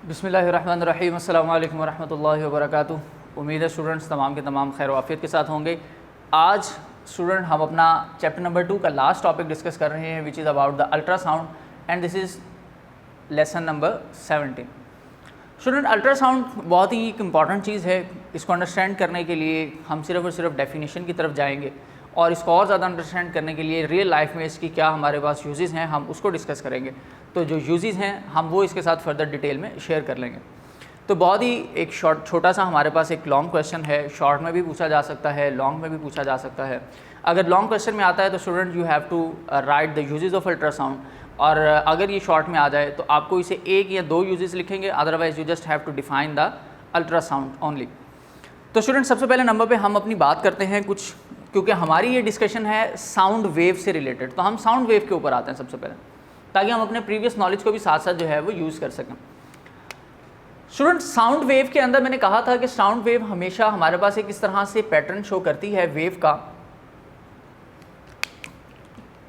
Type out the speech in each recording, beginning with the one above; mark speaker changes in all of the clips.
Speaker 1: बिस्मिल्लाहिर्रहमानिर्रहीम अस्सलामु अलैकुम वरहमतुल्लाहि वबरकातुहू। उम्मीद है स्टूडेंट्स तमाम के तमाम खैर वाफियत के साथ होंगे। आज स्टूडेंट हम अपना चैप्टर नंबर 2 का लास्ट टॉपिक डिस्कस कर रहे हैं which is about the ultrasound and this is lesson number 17। Student ultrasound बहुत ही एक इम्पॉर्टेंट चीज़ है। इसको अंडरस्टैंड करने के लिए हम सिर्फ और सिर्फ डेफिनेशन की तरफ जाएंगे और इसको और ज़्यादा अंडरस्टैंड करने के लिए रियल लाइफ में इसकी क्या हमारे पास यूजेस हैं हम उसको डिस्कस करेंगे। तो जो यूजेस हैं हम वो इसके साथ फर्दर डिटेल में शेयर कर लेंगे। तो बहुत ही एक छोटा सा हमारे पास एक लॉन्ग क्वेश्चन है। शॉर्ट में भी पूछा जा सकता है, लॉन्ग में भी पूछा जा सकता है। अगर लॉन्ग क्वेश्चन में आता है तो student you have to write the uses of ultrasound, और अगर ये शॉर्ट में आ जाए तो आपको इसे एक या दो यूजेस लिखेंगे, otherwise you just have to define the ultrasound only. तो स्टूडेंट सबसे पहले नंबर पे हम अपनी बात करते हैं कुछ, क्योंकि हमारी ये डिस्कशन है साउंड वेव से रिलेटेड, तो हम साउंड वेव के ऊपर आते हैं सबसे पहले, ताकि हम अपने प्रीवियस नॉलेज को भी साथ साथ जो है वो यूज़ कर सकें। स्टूडेंट साउंड वेव के अंदर मैंने कहा था कि साउंड वेव हमेशा हमारे पास एक इस तरह से पैटर्न शो करती है वेव का,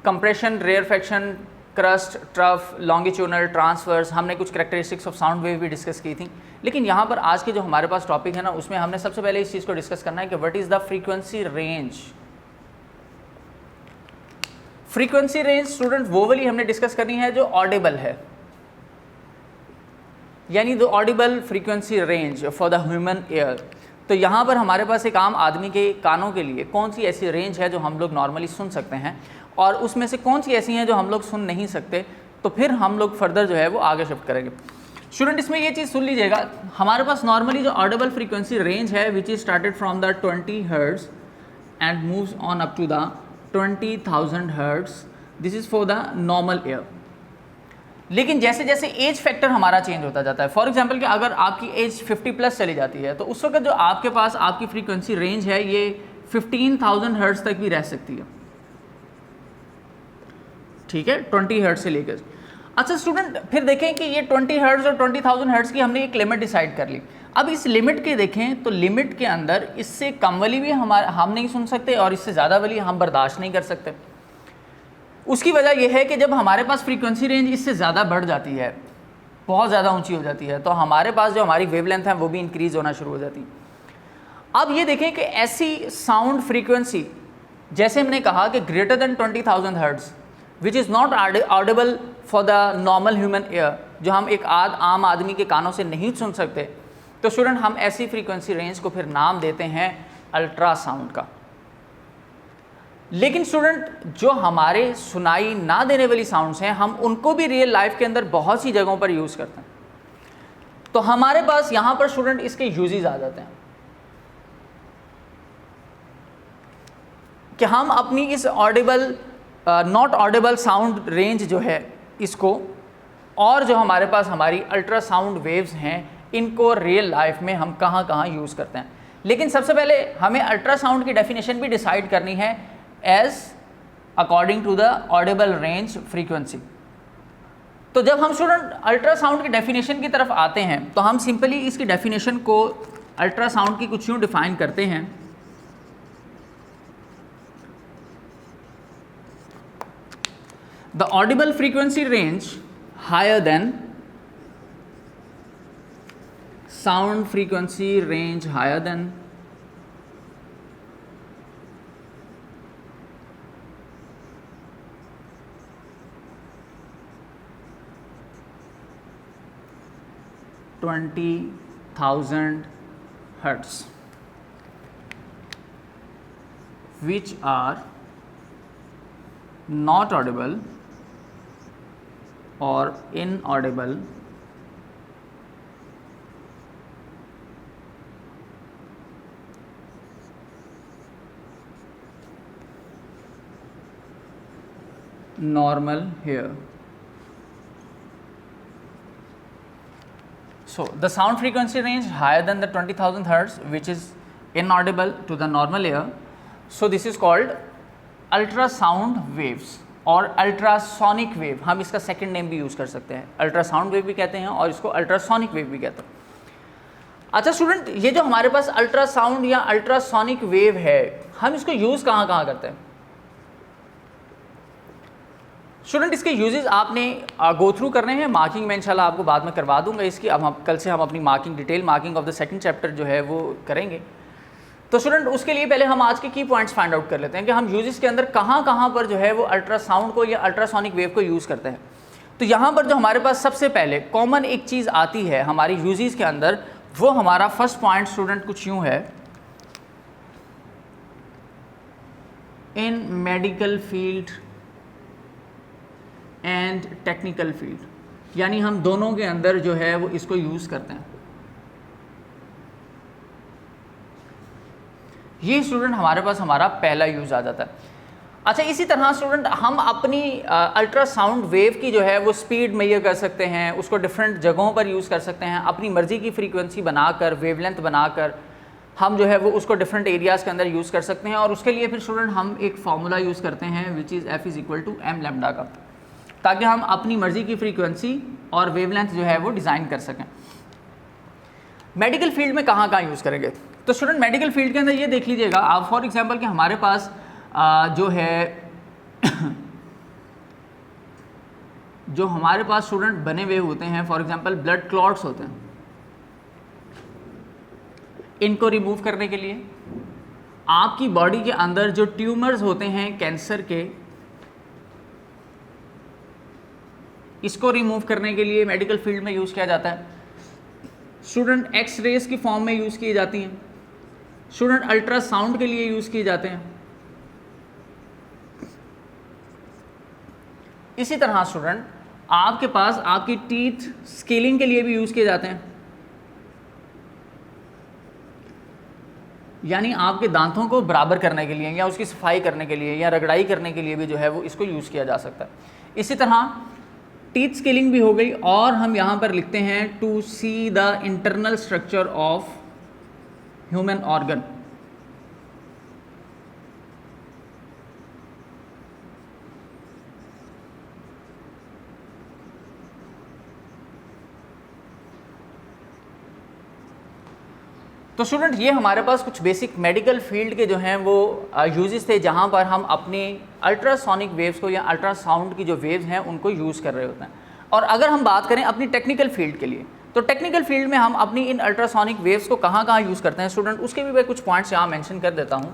Speaker 1: compression, rarefaction, crust, trough, longitudinal, transverse. हमने कुछ कैरेक्टरिस्टिक्स ऑफ साउंड वेव भी डिस्कस की थी। लेकिन यहाँ पर आज के जो हमारे पास टॉपिक है ना, उसमें हमने सबसे पहले इस चीज़ को डिस्कस करना है कि what is the frequency range. Frequency range student वो वाली हमने डिस्कस करनी है जो ऑडिबल है, यानी the Audible frequency range for the human air. तो यहाँ पर हमारे पास एक आम आदमी के कानों के लिए कौन सी ऐसी रेंज है जो हम लोग नॉर्मली सुन सकते हैं, और उसमें से कौन सी ऐसी हैं जो हम लोग सुन नहीं सकते। तो फिर हम लोग फर्दर जो है वो आगे शिफ्ट करेंगे। स्टूडेंट इसमें ये चीज़ सुन लीजिएगा, हमारे पास नॉर्मली जो ऑडिबल फ्रीक्वेंसी रेंज है which is started from the 20 hertz and moves on up to the 20,000 hertz. This is for the normal air. लेकिन जैसे जैसे एज फैक्टर हमारा चेंज होता जाता है, फॉर एग्जांपल कि अगर आपकी एज 50+ चली जाती है तो उस वक्त जो आपके पास आपकी फ्रीक्वेंसी रेंज है ये 15,000 हर्ट्ज तक भी रह सकती है, ठीक है, 20 हर्ट्ज से लेकर। अच्छा स्टूडेंट फिर देखें कि ये 20 हर्ट्ज और 20,000 हर्ट्ज की हमने एक लिमिट डिसाइड कर ली। अब इस लिमिट के देखें तो लिमिट के अंदर इससे कम वाली भी हम नहीं सुन सकते और इससे ज़्यादा वाली हम बर्दाश्त नहीं कर सकते। उसकी वजह यह है कि जब हमारे पास फ्रीक्वेंसी रेंज इससे ज़्यादा बढ़ जाती है, बहुत ज़्यादा ऊंची हो जाती है, तो हमारे पास जो हमारी वेवलेंथ है वो भी इंक्रीज़ होना शुरू हो जाती है। अब ये देखें कि ऐसी साउंड फ्रीक्वेंसी जैसे हमने कहा कि greater than 20,000 hertz which is not Audible for the normal human air, जो हम एक आम आदमी के कानों से नहीं सुन सकते, तो स्टूडेंट हम ऐसी फ्रीक्वेंसी रेंज को फिर नाम देते हैं अल्ट्रासाउंड का। लेकिन स्टूडेंट जो हमारे सुनाई ना देने वाली साउंड्स हैं हम उनको भी रियल लाइफ के अंदर बहुत सी जगहों पर यूज़ करते हैं। तो हमारे पास यहाँ पर स्टूडेंट इसके यूजेस आ जाते हैं कि हम अपनी इस Audible not Audible sound range जो है इसको, और जो हमारे पास हमारी अल्ट्रासाउंड वेव्स हैं इनको रियल लाइफ में हम कहाँ कहाँ यूज़ करते हैं। लेकिन सबसे पहले हमें अल्ट्रासाउंड की डेफिनेशन भी डिसाइड करनी है as according to the audible range frequency. तो जब हम स्टूडेंट अल्ट्रासाउंड की डेफिनेशन की तरफ आते हैं तो हम सिंपली इसकी डेफिनेशन को अल्ट्रासाउंड की कुछ यूँ डिफाइन करते हैं। The audible frequency range higher than sound frequency range higher than 20,000 hertz which are not audible or inaudible normal here. So the sound frequency range higher than the 20,000 hertz which is inaudible to the normal ear, so this is called ultrasound waves और ultrasonic wave. हम इसका second name भी use कर सकते हैं, ultrasound wave भी कहते हैं और इसको अल्ट्रासोनिक वेव भी कहते हैं। अच्छा स्टूडेंट ये जो हमारे पास अल्ट्रासाउंड या अल्ट्रासोनिक वेव है हम इसको यूज़ कहाँ कहाँ करते हैं। स्टूडेंट इसके यूजेस आपने गो थ्रू करने हैं, मार्किंग मैं इंशाल्लाह आपको बाद में करवा दूंगा इसकी। अब हम कल से हम अपनी marking, detail marking of the second chapter जो है वो करेंगे। तो स्टूडेंट उसके लिए पहले हम आज के की पॉइंट्स फाइंड आउट कर लेते हैं कि हम यूजेस के अंदर कहाँ कहाँ पर जो है वो अल्ट्रासाउंड को या अल्ट्रासोनिक वेव को यूज़ करते हैं। तो यहाँ पर जो हमारे पास सबसे पहले कॉमन एक चीज़ आती है हमारी यूजेस के अंदर, वो हमारा फर्स्ट पॉइंट स्टूडेंट कुछ यूँ है, इन medical field and technical field, यानी हम दोनों के अंदर जो है वो इसको यूज़ करते हैं। ये स्टूडेंट हमारे पास हमारा पहला यूज़ आ जाता है। अच्छा, इसी तरह स्टूडेंट हम अपनी अल्ट्रासाउंड वेव की जो है वो स्पीड मेजर कर सकते हैं, उसको डिफरेंट जगहों पर यूज़ कर सकते हैं, अपनी मर्ज़ी की फ्रीक्वेंसी बनाकर, वेवलेंथ बनाकर हम जो है वो उसको डिफरेंट एरियाज़ के अंदर यूज़ कर सकते हैं। और उसके लिए फिर स्टूडेंट हम एक फार्मूला यूज़ करते हैं which is F is equal to m lambda का, ताकि हम अपनी मर्ज़ी की फ्रीक्वेंसी और वेवलेंथ जो है वो डिज़ाइन कर सकें। मेडिकल फील्ड में कहाँ कहाँ यूज़ करेंगे? तो स्टूडेंट मेडिकल फील्ड के अंदर ये देख लीजिएगा आप, फॉर एग्जांपल कि हमारे पास जो है जो हमारे पास स्टूडेंट बने हुए होते हैं, फॉर एग्जांपल ब्लड क्लॉट्स होते हैं, इनको रिमूव करने के लिए आपकी बॉडी के अंदर जो ट्यूमर्स होते हैं कैंसर के, इसको रिमूव करने के लिए मेडिकल फील्ड में यूज़ किया जाता है। स्टूडेंट एक्स रेज की फॉर्म में यूज़ की जाती हैं, स्टूडेंट अल्ट्रासाउंड के लिए यूज़ किए जाते हैं। इसी तरह स्टूडेंट आपके पास आपकी टीथ स्केलिंग के लिए भी यूज़ किए जाते हैं, यानी आपके दांतों को बराबर करने के लिए या उसकी सफाई करने के लिए या रगड़ाई करने के लिए भी जो है वो इसको यूज़ किया जा सकता है। इसी तरह टीथ स्केलिंग भी हो गई, और हम यहाँ पर लिखते हैं to see the internal structure of human organ. तो स्टूडेंट ये हमारे पास कुछ बेसिक मेडिकल फील्ड के जो हैं वो यूजेस थे, जहाँ पर हम अपनी अल्ट्रासोनिक वेव्स को या अल्ट्रासाउंड की जो वेव्स हैं उनको यूज़ कर रहे होते हैं। और अगर हम बात करें अपनी टेक्निकल फील्ड के लिए, तो टेक्निकल फील्ड में हम अपनी इन अल्ट्रासोनिक वेव्स को कहाँ कहाँ यूज़ करते हैं स्टूडेंट, उसके भी मैं कुछ पॉइंट्स यहाँ मेंशन कर देता हूँ।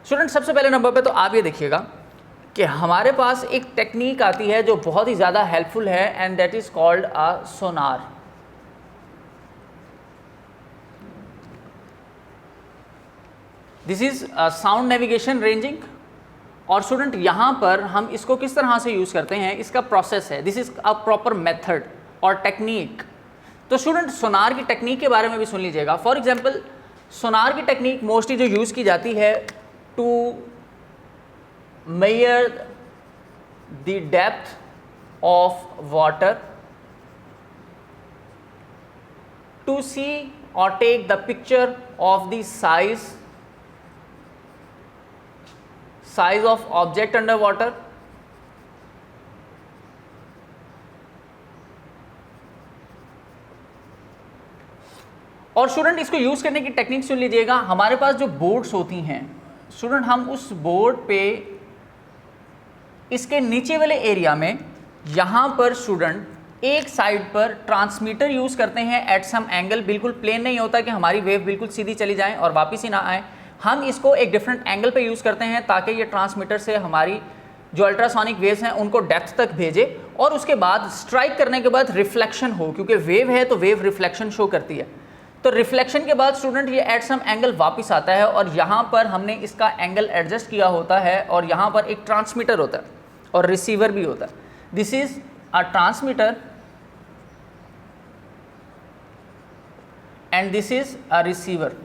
Speaker 1: स्टूडेंट सबसे पहले नंबर पे तो आप ये देखिएगा कि हमारे पास एक टेक्निक आती है जो बहुत ही ज़्यादा हेल्पफुल है, and that is called a Sonar. This is sound navigation ranging. और स्टूडेंट यहाँ पर हम इसको किस तरह से यूज़ करते हैं, इसका प्रोसेस है, this is a proper method और टेक्निक। तो स्टूडेंट सोनार की टेक्निक के बारे में भी सुन लीजिएगा। फॉर एग्जांपल सोनार की टेक्निक मोस्टली जो यूज़ की जाती है to measure the depth of water, to see और take the picture of the size of object under water, और स्टूडेंट इसको यूज़ करने की टेक्निक सुन लीजिएगा। हमारे पास जो बोर्ड्स होती हैं स्टूडेंट, हम उस बोर्ड पे इसके नीचे वाले एरिया में यहाँ पर स्टूडेंट एक साइड पर ट्रांसमीटर यूज़ करते हैं एट सम एंगल। बिल्कुल प्लेन नहीं होता कि हमारी वेव बिल्कुल सीधी चली जाए और वापस ही ना आए, हम इसको एक डिफरेंट एंगल पे यूज़ करते हैं ताकि ये ट्रांसमीटर से हमारी जो अल्ट्रासोनिक वेव्स हैं उनको डेप्थ तक भेजे, और उसके बाद स्ट्राइक करने के बाद रिफ्लेक्शन हो, क्योंकि वेव है तो वेव रिफ्लेक्शन शो करती है। तो रिफ्लेक्शन के बाद स्टूडेंट ये एट सम एंगल वापस आता है, और यहाँ पर हमने इसका एंगल एडजस्ट किया होता है, और यहाँ पर एक ट्रांसमीटर होता है और रिसीवर भी होता है। This is a transmitter and this is a receiver.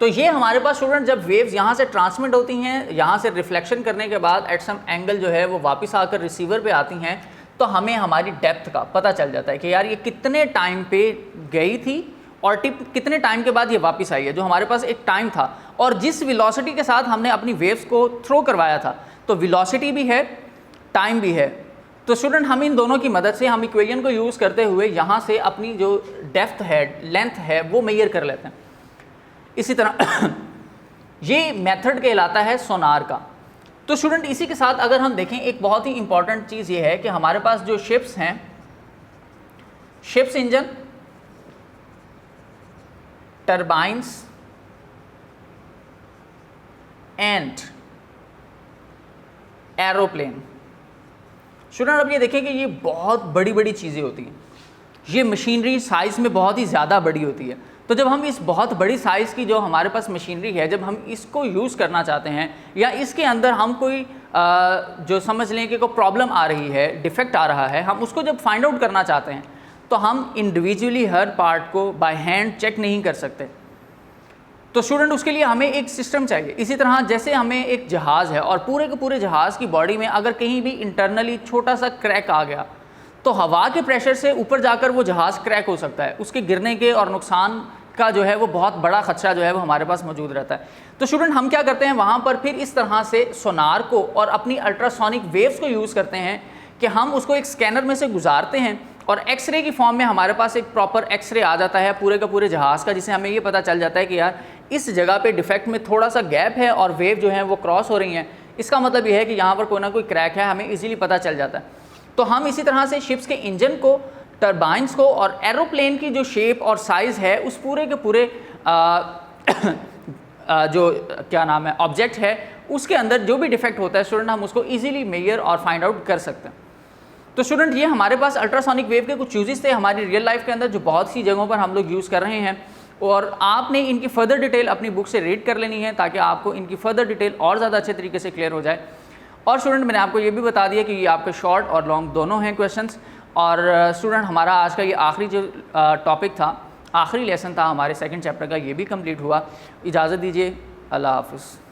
Speaker 1: तो ये हमारे पास स्टूडेंट जब वेव्स यहाँ से ट्रांसमिट होती हैं, यहाँ से रिफ्लेक्शन करने के बाद एट सम एंगल जो है वो वापस आकर रिसीवर पे आती हैं, तो हमें हमारी डेप्थ का पता चल जाता है कि यार ये कितने टाइम पे गई थी और कितने टाइम के बाद ये वापस आई है। जो हमारे पास एक टाइम था और जिस वेलोसिटी के साथ हमने अपनी वेव्स को थ्रो करवाया था, तो वेलोसिटी भी है, टाइम भी है। तो स्टूडेंट हम इन दोनों की मदद से हम इक्वेशन को यूज़ करते हुए यहाँ से अपनी जो डेप्थ है, लेंथ है, वो मेजर कर लेते हैं। इसी तरह ये मेथड कहलाता है सोनार का। तो स्टूडेंट इसी के साथ अगर हम देखें एक बहुत ही इंपॉर्टेंट चीज़ ये है कि हमारे पास जो शिप्स हैं, ships engine, turbines and aeroplane. Student अब ये देखें कि ये बहुत बड़ी बड़ी चीज़ें होती हैं, ये मशीनरी साइज़ में बहुत ही ज़्यादा बड़ी होती है। तो जब हम इस बहुत बड़ी साइज़ की जो हमारे पास मशीनरी है, जब हम इसको यूज़ करना चाहते हैं या इसके अंदर हम कोई जो समझ लें कि कोई प्रॉब्लम आ रही है, डिफेक्ट आ रहा है, हम उसको जब फाइंड आउट करना चाहते हैं तो हम इंडिविजुअली हर पार्ट को बाय हैंड चेक नहीं कर सकते। तो स्टूडेंट उसके लिए हमें एक सिस्टम चाहिए। इसी तरह जैसे हमें एक जहाज़ है और पूरे के पूरे जहाज़ की बॉडी में अगर कहीं भी इंटरनली छोटा सा क्रैक आ गया तो हवा के प्रेशर से ऊपर जाकर वो जहाज़ क्रैक हो सकता है, उसके गिरने के और नुकसान का जो है वो बहुत बड़ा खतरा जो है वो हमारे पास मौजूद रहता है। तो स्टूडेंट हम क्या करते हैं, वहाँ पर फिर इस तरह से सोनार को और अपनी अल्ट्रासोनिक वेव्स को यूज़ करते हैं कि हम उसको एक स्कैनर में से गुजारते हैं और एक्सरे की फॉर्म में हमारे पास एक प्रॉपर एक्सरे आ जाता है पूरे का पूरे जहाज़ का, जिससे हमें ये पता चल जाता है कि यार इस जगह पे डिफेक्ट में थोड़ा सा गैप है और वेव जो है वो क्रॉस हो रही हैं। इसका मतलब ये है कि यहाँ पर कोई ना कोई क्रैक है, हमें इजीली पता चल जाता है। तो हम इसी तरह से शिप्स के इंजन को, टरबाइंस को और एरोप्लेन की जो शेप और साइज़ है उस पूरे के पूरे जो क्या नाम है ऑब्जेक्ट है उसके अंदर जो भी डिफेक्ट होता है स्टूडेंट, हम उसको इजीली मेजर और फाइंड आउट कर सकते हैं। तो स्टूडेंट ये हमारे पास अल्ट्रासोनिक वेव के कुछ यूजेस थे हमारी रियल लाइफ के अंदर, जो बहुत सी जगहों पर हम लोग यूज़ कर रहे हैं और आपने इनकी फर्दर डिटेल अपनी बुक से रीड कर लेनी है ताकि आपको इनकी फर्दर डिटेल और ज़्यादा अच्छे तरीके से क्लियर हो जाए। और स्टूडेंट मैंने आपको ये भी बता दिया कि ये आपके शॉर्ट और लॉन्ग दोनों हैं क्वेश्चंस। और स्टूडेंट हमारा आज का ये आखिरी जो टॉपिक था, आखिरी लेसन था हमारे सेकंड चैप्टर का, ये भी कंप्लीट हुआ। इजाज़त दीजिए, अल्लाह हाफ़िज़।